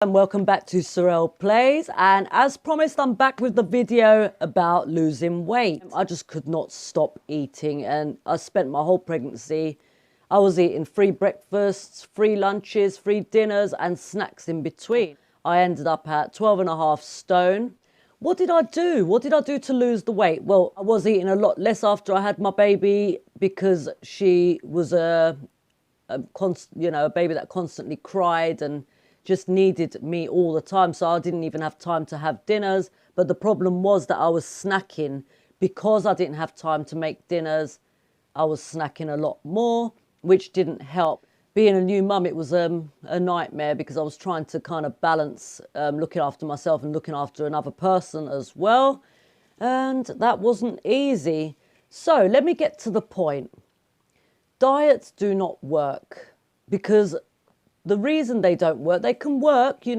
And welcome back to Sorrel Plays, and as promised I'm back with the video about losing weight. I just could not stop eating, and I spent my whole pregnancy, I was eating free breakfasts, free lunches, free dinners and snacks in between. I ended up at 12.5 stone. What did I do? What did I do to lose the weight? Well, I was eating a lot less after I had my baby because she was a baby that constantly cried and just needed me all the time, so I didn't even have time to have dinners. But the problem was that I was snacking. Because I didn't have time to make dinners, I was snacking a lot more, which didn't help. Being a new mum, it was a nightmare because I was trying to kind of balance looking after myself and looking after another person as well, and that wasn't easy. So let me get to the point. Diets do not work, because the reason they don't work, they can work, you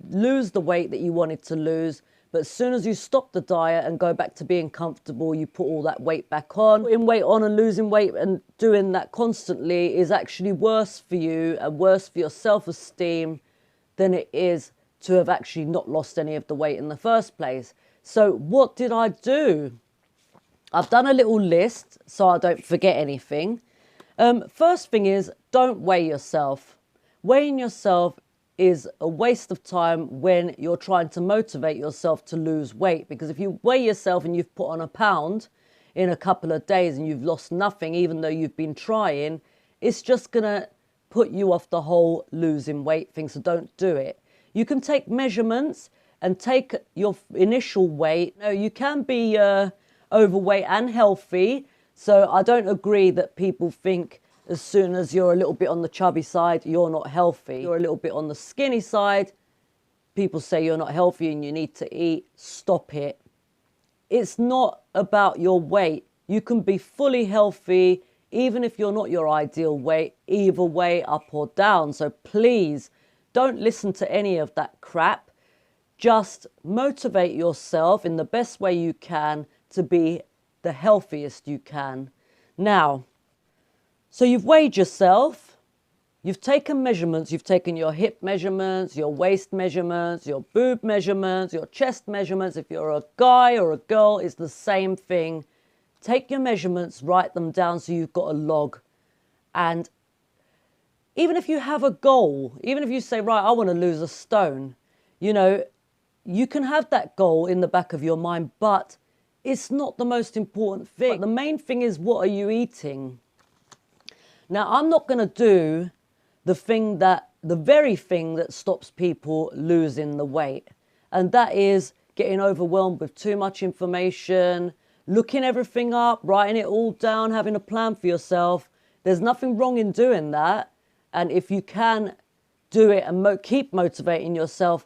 lose the weight that you wanted to lose, but as soon as you stop the diet and go back to being comfortable, you put all that weight back on. Putting weight on and losing weight and doing that constantly is actually worse for you and worse for your self-esteem than it is to have actually not lost any of the weight in the first place. So what did I do? I've done a little list so I don't forget anything. First thing is, don't weigh yourself. Weighing yourself is a waste of time when you're trying to motivate yourself to lose weight, because if you weigh yourself and you've put on a pound in a couple of days and you've lost nothing, even though you've been trying, it's just going to put you off the whole losing weight thing, so don't do it. You can take measurements and take your initial weight. You can be overweight and healthy, so I don't agree that people think as soon as you're a little bit on the chubby side, you're not healthy. You're a little bit on the skinny side, people say you're not healthy and you need to eat. Stop it. It's not about your weight. You can be fully healthy even if you're not your ideal weight, either way, up or down. So please don't listen to any of that crap. Just motivate yourself in the best way you can to be the healthiest you can. Now, so you've weighed yourself, you've taken measurements, you've taken your hip measurements, your waist measurements, your boob measurements, your chest measurements. If you're a guy or a girl, it's the same thing. Take your measurements, write them down so you've got a log. And even if you have a goal, even if you say, right, I want to lose a stone, you can have that goal in the back of your mind, but it's not the most important thing. The main thing is, what are you eating? Now, I'm not going to do the very thing that stops people losing the weight. And that is getting overwhelmed with too much information, looking everything up, writing it all down, having a plan for yourself. There's nothing wrong in doing that. And if you can do it and keep motivating yourself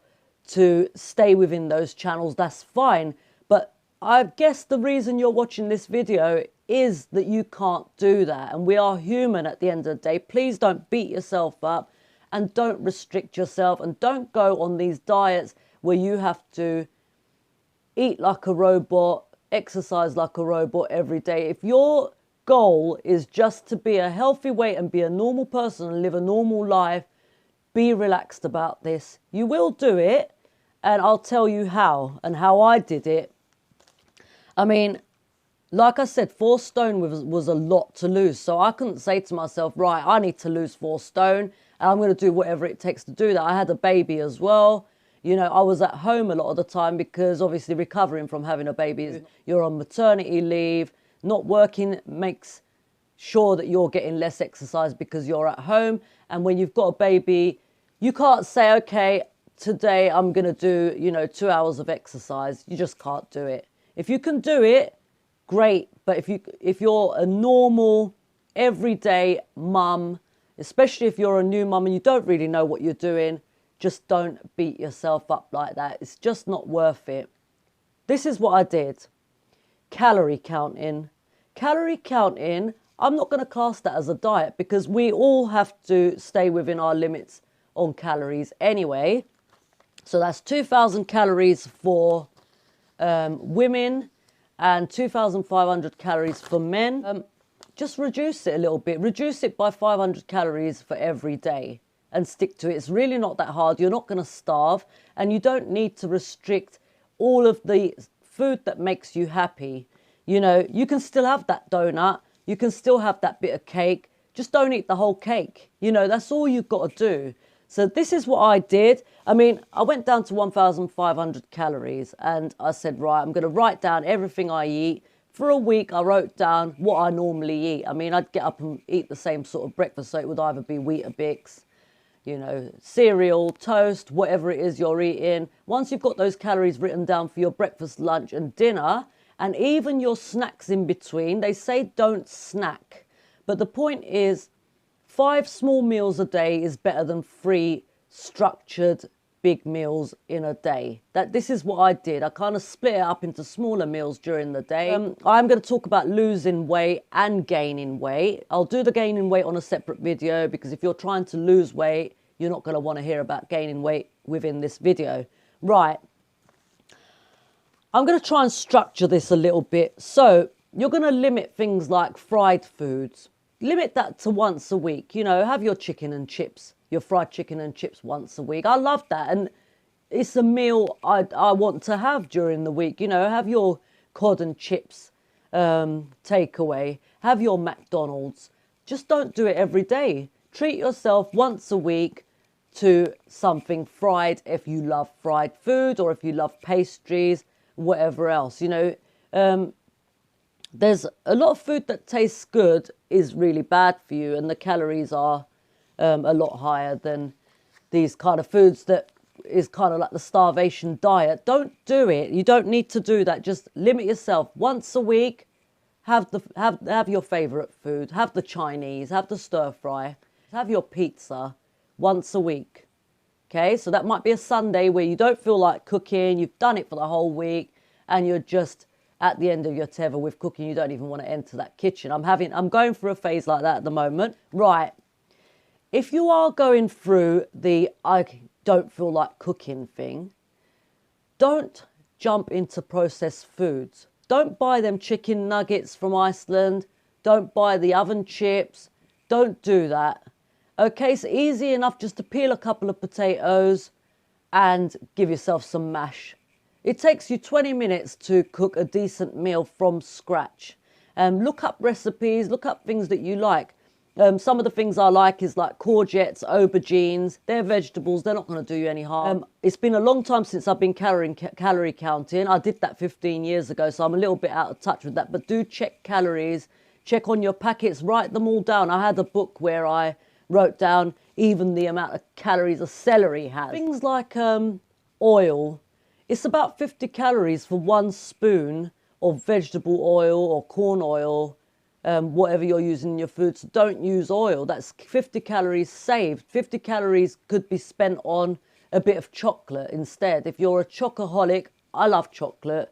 to stay within those channels, that's fine. But I guess the reason you're watching this video is that you can't do that. And we are human at the end of the day. Please don't beat yourself up and don't restrict yourself, and don't go on these diets where you have to eat like a robot, exercise like a robot every day. If your goal is just to be a healthy weight and be a normal person and live a normal life, be relaxed about this. You will do it, and I'll tell you how and how I did it. I mean, like I said, 4 stone was a lot to lose. So I couldn't say to myself, right, I need to lose 4 stone and I'm going to do whatever it takes to do that. I had a baby as well. I was at home a lot of the time because obviously recovering from having a baby, you're on maternity leave. Not working makes sure that you're getting less exercise because you're at home. And when you've got a baby, you can't say, okay, today I'm going to do, 2 hours of exercise. You just can't do it. If you can do it, great. But if you're a normal, everyday mum, especially if you're a new mum and you don't really know what you're doing, just don't beat yourself up like that. It's just not worth it. This is what I did. Calorie counting. Calorie counting, I'm not going to class that as a diet because we all have to stay within our limits on calories anyway. So that's 2,000 calories for women and 2,500 calories for men. Just reduce it a little bit. Reduce it by 500 calories for every day. and stick to it. It's really not that hard. You're not going to starve, and you don't need to restrict all of the food that makes you happy. You know, you can still have that donut. You can still have that bit of cake. Just don't eat the whole cake. You know, that's all you've got to do. So this is what I did. I mean, I went down to 1,500 calories and I said, right, I'm going to write down everything I eat. For a week, I wrote down what I normally eat. I mean, I'd get up and eat the same sort of breakfast. So it would either be Weetabix, you know, cereal, toast, whatever it is you're eating. Once you've got those calories written down for your breakfast, lunch and dinner, and even your snacks in between, they say don't snack. But the point is, 5 small meals a day is better than 3 structured big meals in a day. This is what I did. I kind of split it up into smaller meals during the day. I'm going to talk about losing weight and gaining weight. I'll do the gaining weight on a separate video, because if you're trying to lose weight, you're not going to want to hear about gaining weight within this video. Right. I'm going to try and structure this a little bit. So you're going to limit things like fried foods. Limit that to once a week. You know, have your chicken and chips, your fried chicken and chips once a week. I love that. And it's a meal I want to have during the week. You know, have your cod and chips takeaway. Have your McDonald's. Just don't do it every day. Treat yourself once a week to something fried if you love fried food, or if you love pastries, whatever else. You know, there's a lot of food that tastes good is really bad for you, and the calories are a lot higher than these kind of foods that is kind of like the starvation diet. Don't do it. You don't need to do that. Just limit yourself once a week. Have your favorite food. Have the Chinese. Have the stir fry. Have your pizza once a week. Okay, so that might be a Sunday where you don't feel like cooking. You've done it for the whole week, and you're just at the end of your tether with cooking. You don't even want to enter that kitchen. I'm going through a phase like that at the moment. Right. If you are going through the I don't feel like cooking thing, don't jump into processed foods. Don't buy them chicken nuggets from Iceland. Don't buy the oven chips. Don't do that. Okay, it's easy enough just to peel a couple of potatoes and give yourself some mash. It takes you 20 minutes to cook a decent meal from scratch. Look up recipes, look up things that you like. Some of the things I like is like courgettes, aubergines. They're vegetables. They're not going to do you any harm. It's been a long time since I've been calorie counting. I did that 15 years ago, so I'm a little bit out of touch with that. But do check calories. Check on your packets. Write them all down. I had a book where I wrote down even the amount of calories a celery has. Things like oil. It's about 50 calories for 1 spoon of vegetable oil or corn oil, whatever you're using in your food. So don't use oil. That's 50 calories saved. 50 calories could be spent on a bit of chocolate instead. If you're a chocoholic, I love chocolate,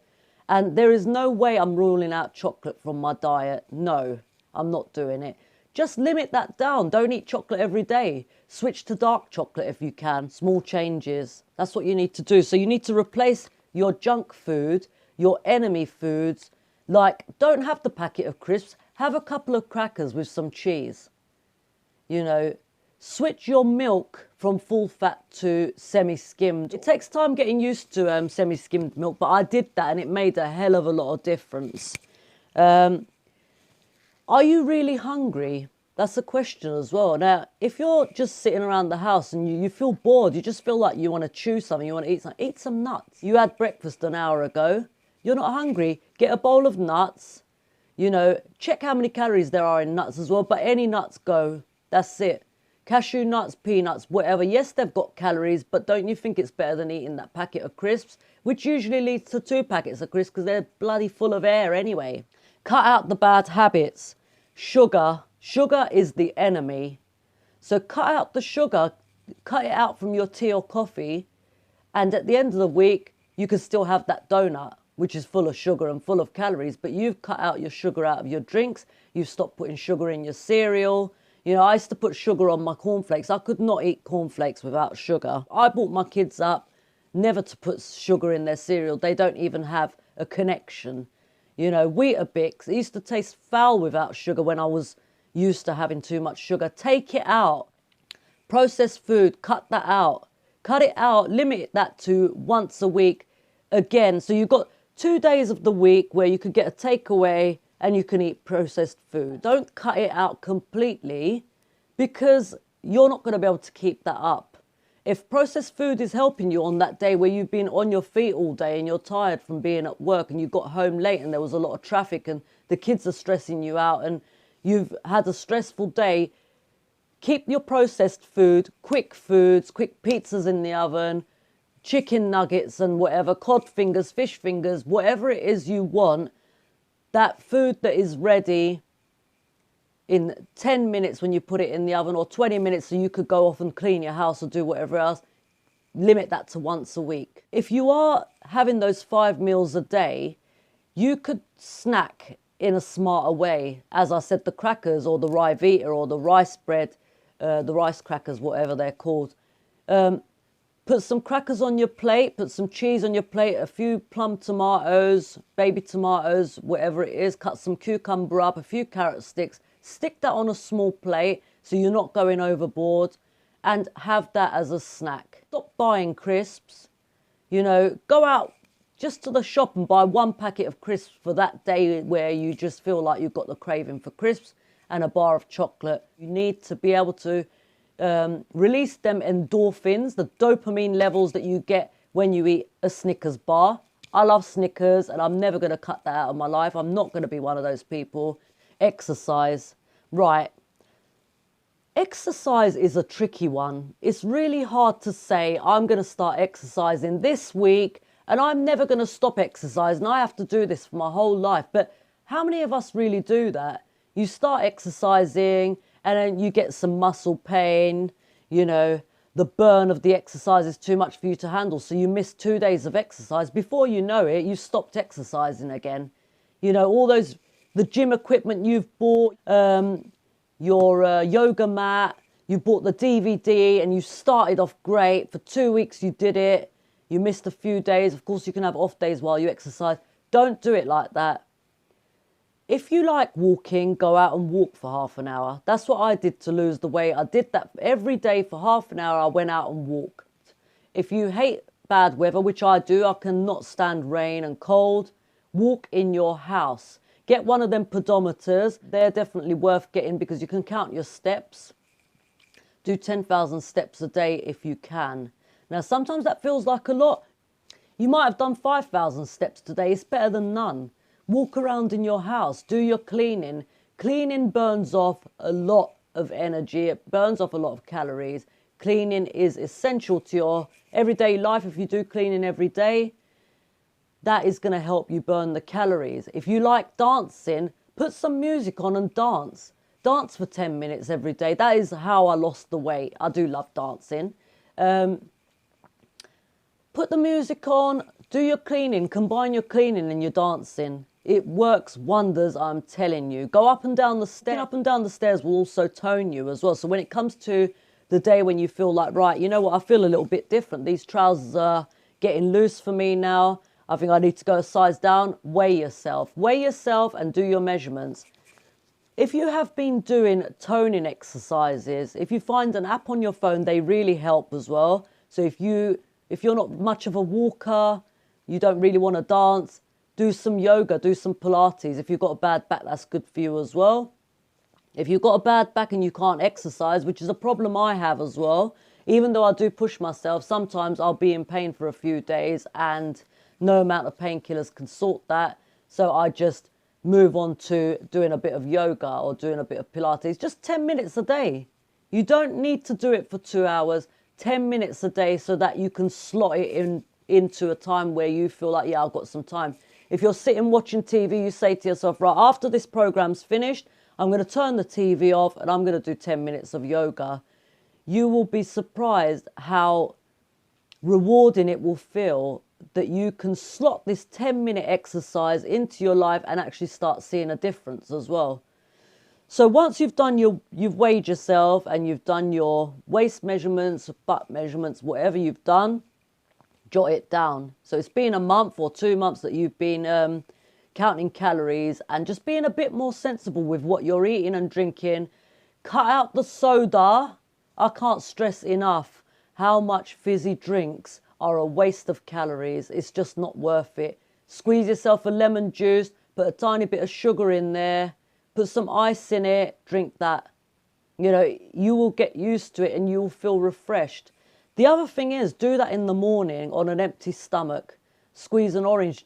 and there is no way I'm ruling out chocolate from my diet. No, I'm not doing it. Just limit that down. Don't eat chocolate every day. Switch to dark chocolate if you can. Small changes. That's what you need to do. So you need to replace your junk food, your enemy foods. Like, don't have the packet of crisps. Have a couple of crackers with some cheese. You know, switch your milk from full fat to semi-skimmed. It takes time getting used to semi-skimmed milk, but I did that and it made a hell of a lot of difference. Are you really hungry? That's a question as well. Now, if you're just sitting around the house and you feel bored, you just feel like you want to chew something, you want to eat some nuts. You had breakfast an hour ago. You're not hungry. Get a bowl of nuts. You know, check how many calories there are in nuts as well, but any nuts go. That's it. Cashew nuts, peanuts, whatever. Yes, they've got calories, but don't you think it's better than eating that packet of crisps, which usually leads to 2 packets of crisps because they're bloody full of air anyway. Cut out the bad habits. Sugar. Sugar is the enemy. So cut out the sugar, cut it out from your tea or coffee, and at the end of the week, you can still have that donut, which is full of sugar and full of calories, but you've cut out your sugar out of your drinks. You've stopped putting sugar in your cereal. You know, I used to put sugar on my cornflakes. I could not eat cornflakes without sugar. I brought my kids up never to put sugar in their cereal. They don't even have a connection. You know, Weetabix, it used to taste foul without sugar when I was used to having too much sugar. Take it out. Processed food, cut that out. Cut it out, limit that to once a week again. So you've got 2 days of the week where you could get a takeaway and you can eat processed food. Don't cut it out completely because you're not going to be able to keep that up. If processed food is helping you on that day where you've been on your feet all day and you're tired from being at work and you got home late and there was a lot of traffic and the kids are stressing you out and you've had a stressful day, keep your processed food, quick foods, quick pizzas in the oven, chicken nuggets and whatever, cod fingers, fish fingers, whatever it is you want, that food that is ready in 10 minutes when you put it in the oven, or 20 minutes so you could go off and clean your house or do whatever else, limit that to once a week. If you are having those 5 meals a day, you could snack in a smarter way. As I said, the crackers or the rye vita or the rice bread, the rice crackers, whatever they're called. Put some crackers on your plate, put some cheese on your plate, a few plum tomatoes, baby tomatoes, whatever it is, cut some cucumber up, a few carrot sticks, stick that on a small plate so you're not going overboard, and have that as a snack. Stop buying crisps. You know, go out just to the shop and buy 1 packet of crisps for that day where you just feel like you've got the craving for crisps, and a bar of chocolate. You need to be able to release them endorphins, the dopamine levels that you get when you eat a Snickers bar. I love Snickers and I'm never going to cut that out of my life. I'm not going to be one of those people. Exercise. Right. Exercise is a tricky one. It's really hard to say, I'm going to start exercising this week and I'm never going to stop exercising. I have to do this for my whole life. But how many of us really do that? You start exercising and then you get some muscle pain, you know, the burn of the exercise is too much for you to handle. So you miss 2 days of exercise. Before you know it, you stopped exercising again. You know, all those, the gym equipment you've bought, your yoga mat, you bought the DVD and you started off great. For 2 weeks you did it. You missed a few days. Of course, you can have off days while you exercise. Don't do it like that. If you like walking, go out and walk for half an hour. That's what I did to lose the weight. I did that every day for half an hour. I went out and walked. If you hate bad weather, which I do, I cannot stand rain and cold, walk in your house. Get one of them pedometers. They're definitely worth getting because you can count your steps. Do 10,000 steps a day if you can. Now, sometimes that feels like a lot. You might have done 5,000 steps today. It's better than none. Walk around in your house, do your cleaning. Cleaning burns off a lot of energy. It burns off a lot of calories. Cleaning is essential to your everyday life. If you do cleaning every day, that is going to help you burn the calories. If you like dancing, put some music on and dance. Dance for 10 minutes every day. That is how I lost the weight. I do love dancing. Put the music on, do your cleaning, combine your cleaning and your dancing. It works wonders, I'm telling you. Go up and down the stairs. Up and down the stairs will also tone you as well. So when it comes to the day when you feel like, right, you know what, I feel a little bit different. These trousers are getting loose for me now. I think I need to go a size down. Weigh yourself. Weigh yourself and do your measurements. If you have been doing toning exercises, if you find an app on your phone, they really help as well. So if you're not much of a walker, you don't really want to dance, do some yoga, do some Pilates. If you've got a bad back, that's good for you as well. If you've got a bad back and you can't exercise, which is a problem I have as well, even though I do push myself, sometimes I'll be in pain for a few days and no amount of painkillers can sort that. So I just move on to doing a bit of yoga or doing a bit of Pilates, just 10 minutes a day. You don't need to do it for 2 hours, 10 minutes a day so that you can slot it into a time where you feel like, yeah, I've got some time. If you're sitting watching TV, you say to yourself, right, after this program's finished, I'm going to turn the TV off and I'm going to do 10 minutes of yoga. You will be surprised how rewarding it will feel that you can slot this 10-minute exercise into your life and actually start seeing a difference as well. So once you've weighed yourself and you've done your waist measurements, butt measurements, whatever you've done, jot it down. So it's been a month or 2 months that you've been counting calories and just being a bit more sensible with what you're eating and drinking. Cut out the soda I can't stress enough how much fizzy drinks are a waste of calories. It's just not worth it. Squeeze yourself a lemon juice, put a tiny bit of sugar in there, put some ice in it, drink that. You know, you will get used to it and you will feel refreshed. The other thing is, do that in the morning on an empty stomach. Squeeze an orange,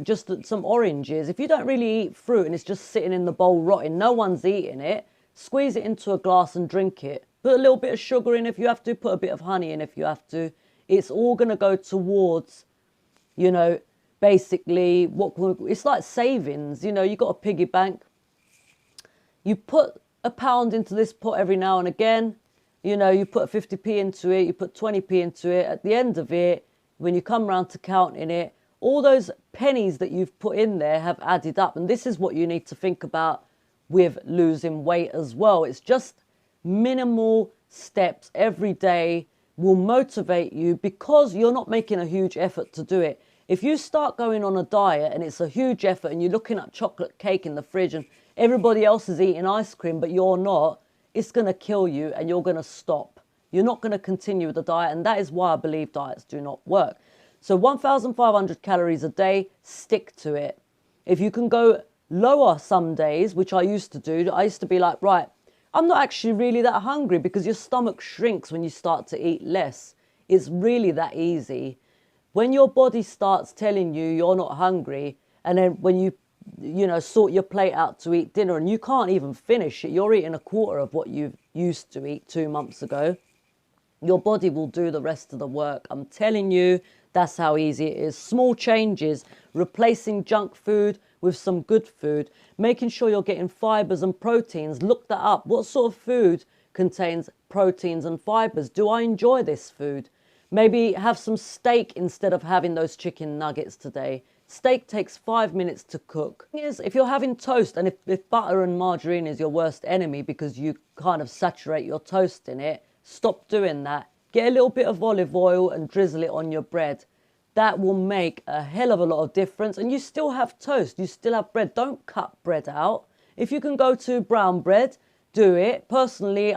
just some oranges. If you don't really eat fruit and it's just sitting in the bowl rotting, no one's eating it, squeeze it into a glass and drink it. Put a little bit of sugar in if you have to, put a bit of honey in if you have to. It's all going to go towards, you know, basically, it's like savings. You know, you got a piggy bank. You put £1 into this pot every now and again. You know, you put 50p into it, you put 20p into it. At the end of it, when you come round to counting it, all those pennies that you've put in there have added up. And this is what you need to think about with losing weight as well. It's just minimal steps every day will motivate you because you're not making a huge effort to do it. If you start going on a diet and it's a huge effort and you're looking at chocolate cake in the fridge and everybody else is eating ice cream but you're not, it's going to kill you and you're going to stop. You're not going to continue with the diet, and that is why I believe diets do not work. So 1,500 calories a day, stick to it. If you can go lower some days, which I used to do, I used to be like, right, I'm not actually really that hungry, because your stomach shrinks when you start to eat less. It's really that easy. When your body starts telling you you're not hungry, and then when you sort your plate out to eat dinner and you can't even finish it, you're eating a quarter of what you used to eat 2 months ago, your body will do the rest of the work. I'm telling you, that's how easy it is. Small changes, replacing junk food with some good food, making sure you're getting fibers and proteins. Look that up. What sort of food contains proteins and fibers? Do I enjoy this food? Maybe have some steak instead of having those chicken nuggets today. Steak takes 5 minutes to cook. If you're having toast, and if butter and margarine is your worst enemy because you kind of saturate your toast in it, stop doing that. Get a little bit of olive oil and drizzle it on your bread. That will make a hell of a lot of difference. And you still have toast, you still have bread. Don't cut bread out. If you can go to brown bread, do it. Personally,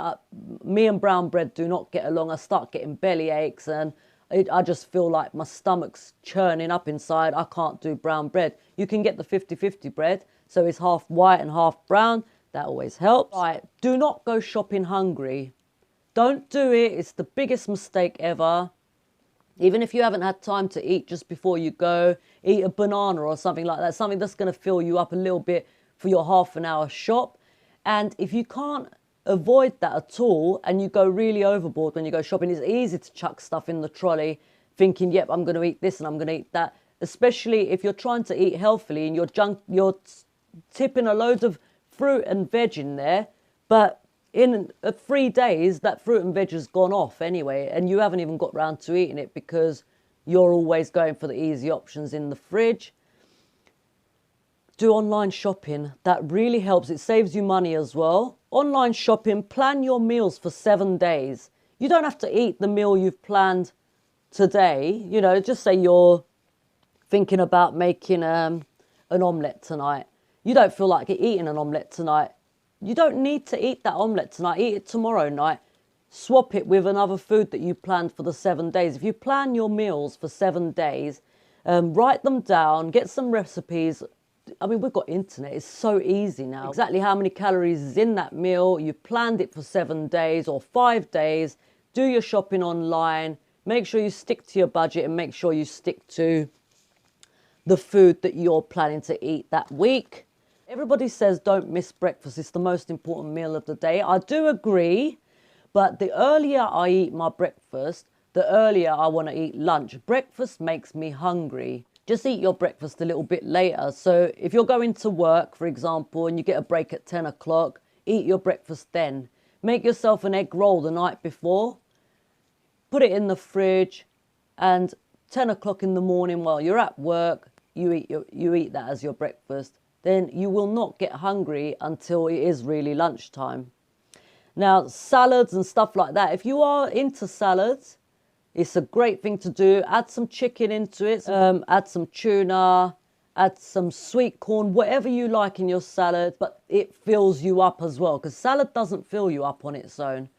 me and brown bread do not get along. I start getting belly aches and I just feel like my stomach's churning up inside. I can't do brown bread. You can get the 50-50 bread, so it's half white and half brown. That always helps. Right, do not go shopping hungry. Don't do it. It's the biggest mistake ever. Even if you haven't had time to eat just before you go, eat a banana or something like that, something that's going to fill you up a little bit for your half-an-hour shop. And if you can't avoid that at all and you go really overboard when you go shopping, it's easy to chuck stuff in the trolley thinking, yep, I'm going to eat this and I'm going to eat that, especially if you're trying to eat healthily and you're tipping a load of fruit and veg in there, but in 3 days that fruit and veg has gone off anyway and you haven't even got round to eating it because you're always going for the easy options in the fridge. Do online shopping. That really helps. It saves you money as well. Online shopping, plan your meals for 7 days. You don't have to eat the meal you've planned today. You know, just say you're thinking about making an omelette tonight. You don't feel like eating an omelette tonight. You don't need to eat that omelette tonight. Eat it tomorrow night. Swap it with another food that you planned for the 7 days. If you plan your meals for 7 days, write them down, get some recipes. I mean, we've got internet. It's so easy now. Exactly how many calories is in that meal. You've planned it for 7 days or 5 days. Do your shopping online. Make sure you stick to your budget and make sure you stick to the food that you're planning to eat that week. Everybody says don't miss breakfast. It's the most important meal of the day. I do agree, but the earlier I eat my breakfast, the earlier I want to eat lunch. Breakfast makes me hungry. Just eat your breakfast a little bit later. So if you're going to work, for example, and you get a break at 10 o'clock, eat your breakfast then. Make yourself an egg roll the night before. Put it in the fridge, and 10 o'clock in the morning while you're at work, you eat that as your breakfast. Then you will not get hungry until it is really lunchtime. Now, salads and stuff like that. If you are into salads, it's a great thing to do. Add some chicken into it, add some tuna, add some sweet corn, whatever you like in your salad, but it fills you up as well, because salad doesn't fill you up on its own.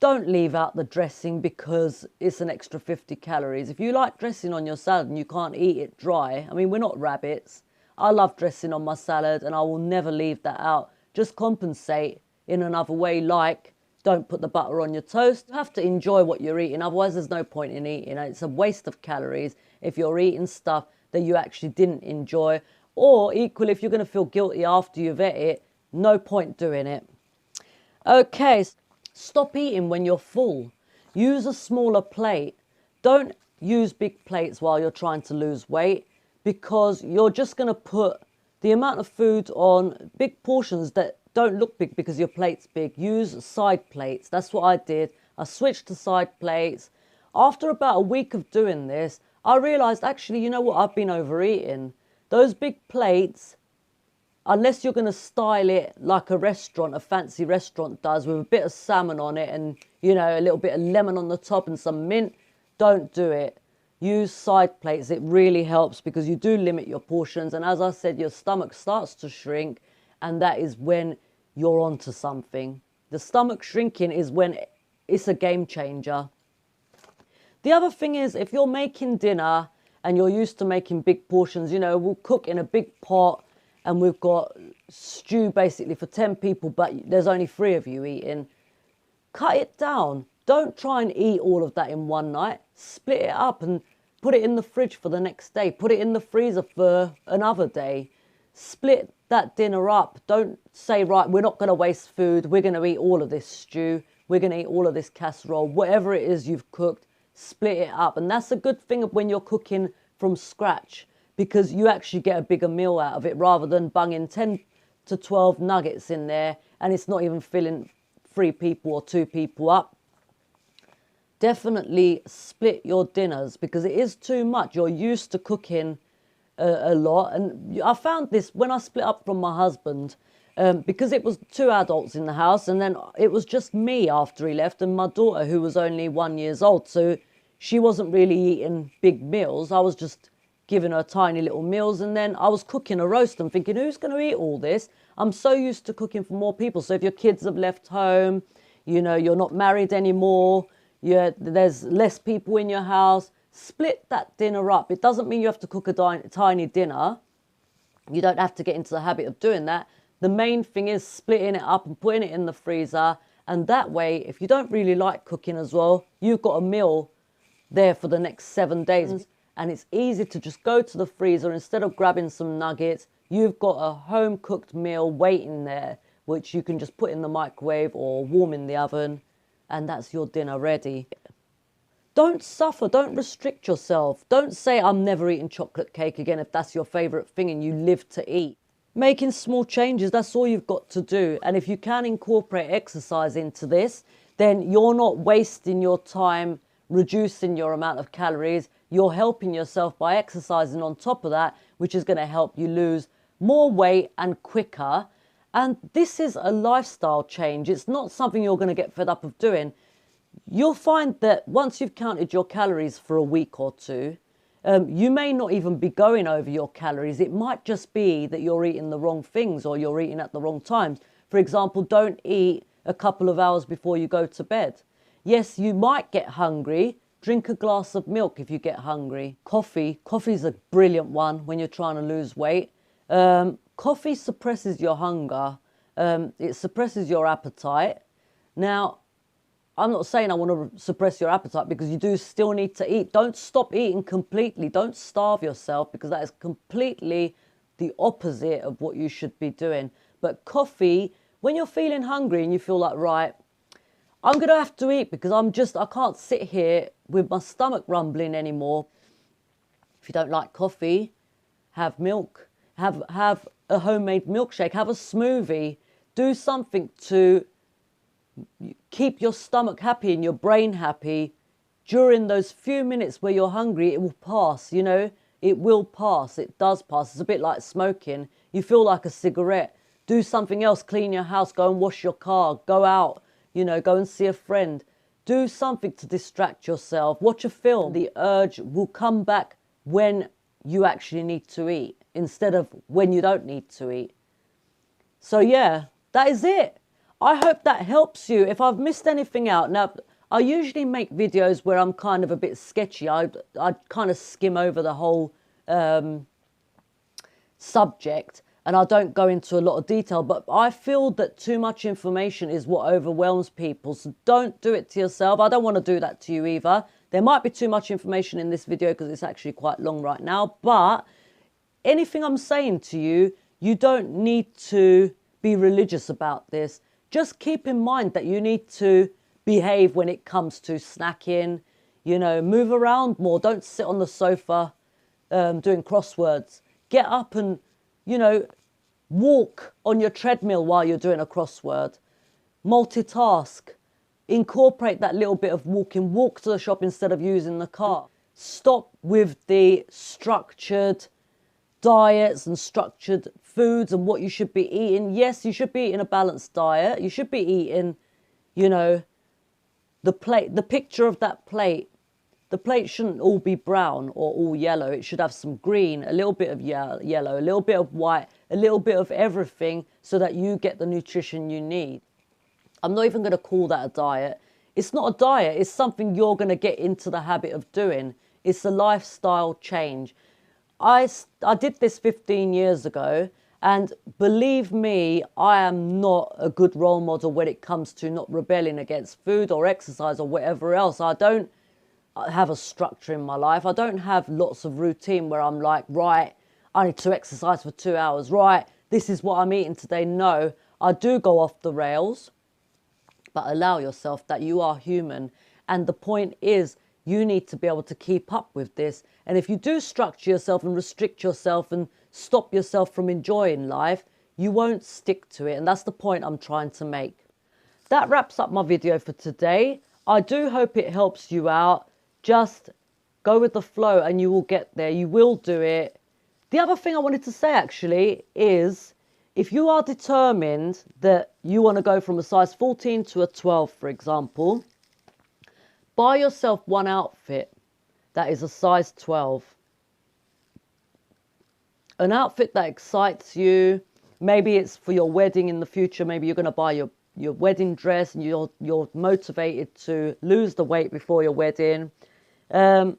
don't leave out the dressing because it's an extra 50 calories. If you like dressing on your salad and you can't eat it dry, I mean, we're not rabbits. I love dressing on my salad and I will never leave that out. Just compensate in another way, like don't put the butter on your toast. You have to enjoy what you're eating, otherwise there's no point in eating. It's a waste of calories if you're eating stuff that you actually didn't enjoy. Or equally, if you're going to feel guilty after you've ate it, no point doing it. Okay, stop eating when you're full. Use a smaller plate. Don't use big plates while you're trying to lose weight, because you're just going to put the amount of food on big portions that don't look big because your plate's big. Use side plates. That's what I did. I switched to side plates. After about a week of doing this, I realised, actually, you know what? I've been overeating. Those big plates, unless you're going to style it like a restaurant, a fancy restaurant does, with a bit of salmon on it and, you know, a little bit of lemon on the top and some mint, don't do it. Use side plates. It really helps because you do limit your portions. And as I said, your stomach starts to shrink, and that is when you're onto something. The stomach shrinking is when it's a game changer. The other thing is, if you're making dinner and you're used to making big portions, you know, we'll cook in a big pot and we've got stew basically for 10 people, but there's only 3 of you eating. Cut it down. Don't try and eat all of that in one night. Split it up and put it in the fridge for the next day. Put it in the freezer for another day. Split that dinner up. Don't say, right, we're not going to waste food. We're going to eat all of this stew. We're going to eat all of this casserole. Whatever it is you've cooked, split it up. And that's a good thing when you're cooking from scratch, because you actually get a bigger meal out of it rather than bunging 10 to 12 nuggets in there and it's not even filling 3 people or 2 people up. Definitely split your dinners because it is too much. You're used to cooking a lot. And I found this when I split up from my husband, because it was 2 adults in the house, and then it was just me after he left and my daughter, who was only 1 year old. So she wasn't really eating big meals. I was just giving her tiny little meals, and then I was cooking a roast and thinking, who's going to eat all this? I'm so used to cooking for more people. So if your kids have left home, you know, you're not married anymore, there's less people in your house, split that dinner up. It doesn't mean you have to cook a tiny dinner. You don't have to get into the habit of doing that. The main thing is splitting it up and putting it in the freezer. And that way, if you don't really like cooking as well, you've got a meal there for the next 7 days. And it's easy to just go to the freezer. Instead of grabbing some nuggets, you've got a home-cooked meal waiting there, which you can just put in the microwave or warm in the oven, and that's your dinner ready. Don't suffer. Don't restrict yourself. Don't say, I'm never eating chocolate cake again if that's your favourite thing and you live to eat. Making small changes, that's all you've got to do. And if you can incorporate exercise into this, then you're not wasting your time reducing your amount of calories. You're helping yourself by exercising on top of that, which is going to help you lose more weight and quicker. And this is a lifestyle change. It's not something you're going to get fed up of doing. You'll find that once you've counted your calories for a week or 2, you may not even be going over your calories. It might just be that you're eating the wrong things or you're eating at the wrong times. For example, don't eat a couple of hours before you go to bed. Yes, you might get hungry. Drink a glass of milk if you get hungry. Coffee's a brilliant one when you're trying to lose weight. Coffee suppresses your hunger. It suppresses your appetite. Now, I'm not saying I want to suppress your appetite, because you do still need to eat. Don't stop eating completely. Don't starve yourself, because that is completely the opposite of what you should be doing. But coffee, when you're feeling hungry and you feel like, right, I'm going to have to eat because I can't sit here with my stomach rumbling anymore. If you don't like coffee, have milk. Have a homemade milkshake. Have a smoothie. Do something to keep your stomach happy and your brain happy during those few minutes where you're hungry. It will pass, you know. It will pass. It does pass. It's a bit like smoking. You feel like a cigarette. Do something else. Clean your house. Go and wash your car. Go out. You know, go and see a friend. Do something to distract yourself. Watch a film. The urge will come back when you actually need to eat instead of when you don't need to eat. So yeah, that is it. I hope that helps you. If I've missed anything out, now I usually make videos where I'm kind of a bit sketchy. I kind of skim over the whole subject and I don't go into a lot of detail, but I feel that too much information is what overwhelms people. So don't do it to yourself. I don't want to do that to you either. There might be too much information in this video because it's actually quite long right now, but anything I'm saying to you, you don't need to be religious about this. Just keep in mind that you need to behave when it comes to snacking, you know, move around more. Don't sit on the sofa doing crosswords. Get up and, you know, walk on your treadmill while you're doing a crossword. Multitask. Incorporate that little bit of walking. Walk to the shop instead of using the car. Stop with the structured diets and structured foods and what you should be eating. Yes, you should be eating a balanced diet. You should be eating, you know, the picture of that plate. The plate shouldn't all be brown or all yellow. It should have some green, a little bit of yellow, a little bit of white, a little bit of everything so that you get the nutrition you need. I'm not even going to call that a diet. It's not a diet. It's something you're going to get into the habit of doing. It's a lifestyle change. I did this 15 years ago, and believe me, I am not a good role model when it comes to not rebelling against food or exercise or whatever else. I don't have a structure in my life. I don't have lots of routine where I'm like, right, I need to exercise for 2 hours. Right, this is what I'm eating today. No, I do go off the rails, but allow yourself that you are human. And the point is, you need to be able to keep up with this. And if you do structure yourself and restrict yourself and stop yourself from enjoying life, you won't stick to it. And that's the point I'm trying to make. That wraps up my video for today. I do hope it helps you out. Just go with the flow and you will get there. You will do it. The other thing I wanted to say actually is, if you are determined that you want to go from a size 14 to a 12, for example, buy yourself one outfit that is a size 12. An outfit that excites you. Maybe it's for your wedding in the future. Maybe you're going to buy your wedding dress and you're motivated to lose the weight before your wedding. Even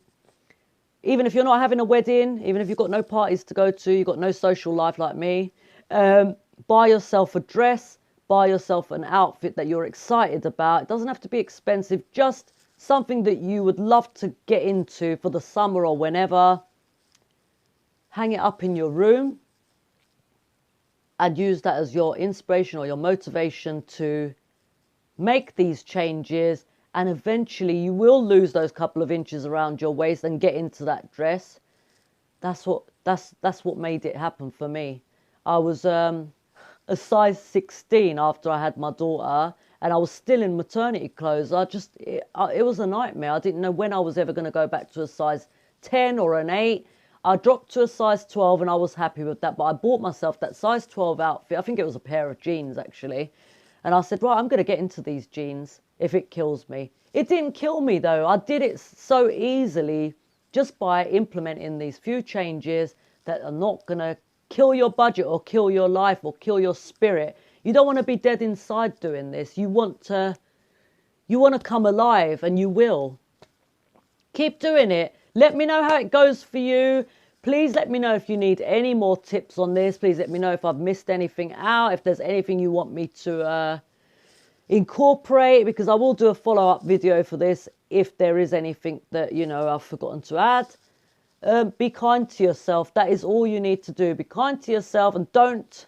if you're not having a wedding, even if you've got no parties to go to, you've got no social life like me, buy yourself a dress, buy yourself an outfit that you're excited about. It doesn't have to be expensive, just something that you would love to get into for the summer or whenever. Hang it up in your room and use that as your inspiration or your motivation to make these changes. And eventually you will lose those couple of inches around your waist and get into that dress. That's what made it happen for me. I was a size 16 after I had my daughter, and I was still in maternity clothes. It was a nightmare. I didn't know when I was ever going to go back to a size 10 or an 8. I dropped to a size 12 and I was happy with that. But I bought myself that size 12 outfit. I think it was a pair of jeans actually. And I said, right, I'm going to get into these jeans if it kills me. It didn't kill me though. I did it so easily just by implementing these few changes that are not going to kill your budget or kill your life or kill your spirit. You don't want to be dead inside doing this. You want to come alive, and you will. Keep doing it. Let me know how it goes for you. Please let me know if you need any more tips on this. Please let me know if I've missed anything out, if there's anything you want me to incorporate, because I will do a follow-up video for this if there is anything that, you know, I've forgotten to add. Be kind to yourself. That is all you need to do. Be kind to yourself and don't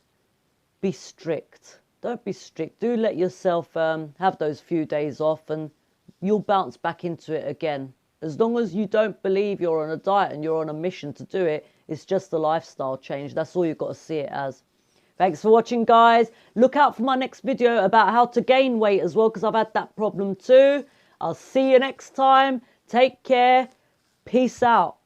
be strict. Don't be strict. Do let yourself have those few days off and you'll bounce back into it again. As long as you don't believe you're on a diet and you're on a mission to do it, it's just a lifestyle change. That's all you've got to see it as. Thanks for watching, guys. Look out for my next video about how to gain weight as well, because I've had that problem too. I'll see you next time. Take care. Peace out.